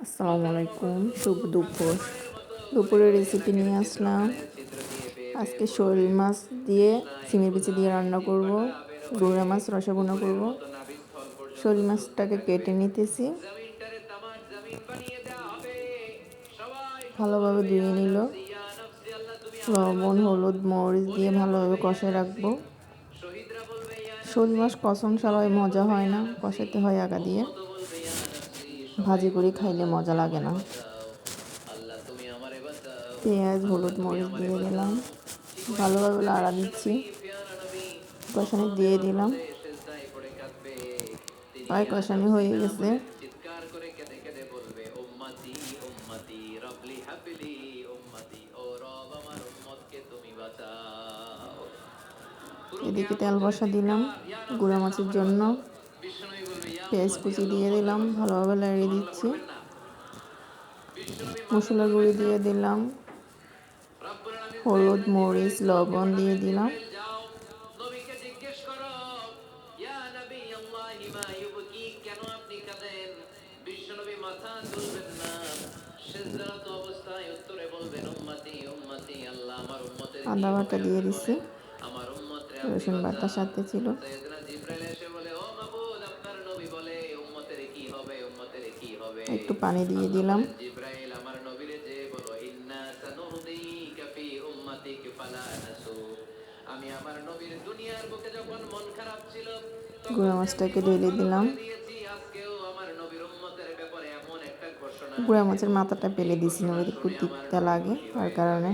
আসসালামু আলাইকুম, শুভ দুপুর। দুপুরের রেসিপি নিয়ে আসলাম। আজকে শোল মাছ দিয়ে চিংড়ি বিচি দিয়ে রান্না করব, গুঁড়া মাছ রসা ভুনা করব। শোল মাছটাকে কেটে নিতেছি, ভালোভাবে ধুয়ে নিল, লবণ হলুদ মরিচ দিয়ে ভালোভাবে কষায় রাখবো। শোল মাছ কষন ছাড়াই মজা হয় না, কষাতে হয় আগা দিয়ে। ভাজি করে খাইলে মজা লাগে না। পেঁয়াজ হলুদ মরিচ দিয়ে দিলাম, ভালোভাবে লাড়া দিচ্ছি, কষানি দিয়ে দিলাম। প্রায় কষানি হয়ে গেছে। এদিকে তেল বসা দিলাম গুঁড়া মাছের জন্য, পেঁয়াজ কুচি দিয়ে দিলাম, ভালোভাবে লাগিয়ে দিচ্ছি। মশলা গুঁড়ি দিয়ে দিলাম, হলুদ মরিচ লবণ দিয়ে দিলাম। আদা বাটা দিয়ে দিচ্ছি, রসুন বাটার সাথে ছিল। একটু পানি দিয়ে দিলাম। গুঁড়া মাছটাকে ঢেলে দিলাম। গুঁড়া মাছের মাথাটা ফেলে দিয়েছি, নইলে একটু তিতা লাগে, তার কারণে।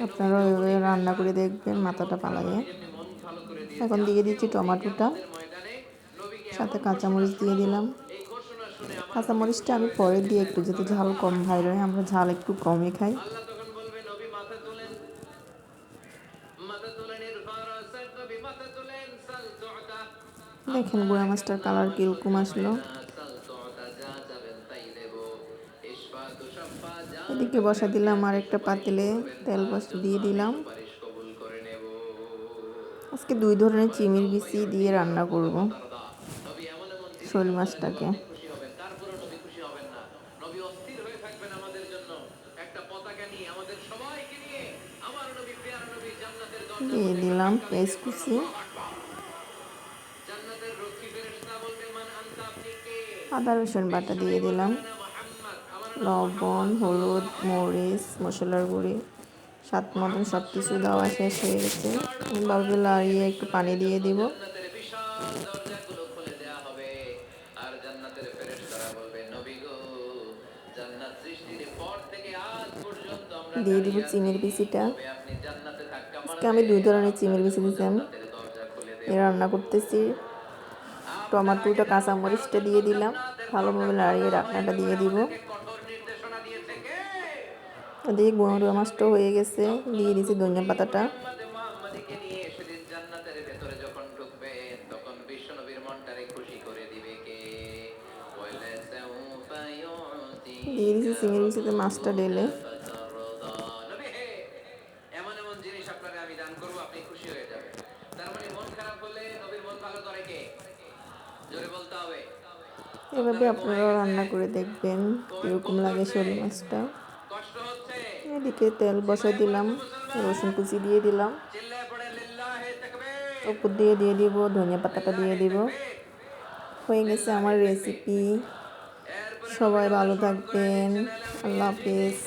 আপনারা ওইভাবে রান্না করে দেখবেন, মাথাটা পালাইয়ে। এখন দিয়ে দিচ্ছি টমেটোটা, সাথে কাঁচামরিচ দিয়ে দিলাম। কাঁচামরিচটা আমি পরে দিয়ে একটু, যাতে ঝাল কম ভাই হয়, আমরা ঝাল একটু কমই খাই। দেখেন গুঁড়া মাছটার কালার কিরকম আসলো। এদিকে বসা দিলাম আর একটা পাতিলে, তেল দিয়ে দিলাম। আজকে 2 ধরনের চিংড়ি বিচি দিয়ে রান্না করব শোল মাছটাকে। দিয়ে দিলাম পেঁয়াজ কুচি, আদা রসুন বাটা দিয়ে দিলাম, লবণ হলুদ মরিচ মশলার গুঁড়ি স্বাদ মতন সব কিছু দেওয়া শেষ হয়ে গেছে। ভালো লাড়িয়ে একটু পানি দিয়ে দিব। দিয়ে দিব চিংড়ির বিচিটা। আজকে আমি 2 ধরনের চিংড়ির বিচি দিয়েছি, এ রান্না করতেছি। টমেটোটা কাঁচামরিচটা দিয়ে দিলাম, ভালোভাবে লাড়িয়ে ঢাকনাটা দিয়ে দিব। এদিকে গুঁড়া মাছটাও হয়ে গেছে, দিয়ে দিয়েছি ধনিয়া পাতাটা। দিয়ে দিয়েছি চিংড়ি বিচিতে মাছটা ঢেলে। এভাবে আপনারা রান্না করে দেখবেন কীরকম লাগে শোল মাছটা। এদিকে তেল বসাই দিলাম, রসুন কুচি দিয়ে দিলাম, উপর দিয়ে দিব ধনিয়া পাতাটা দিয়ে দিব। হয়ে গেছে আমার রেসিপি। সবাই ভালো থাকবেন, আল্লাহ হাফেজ।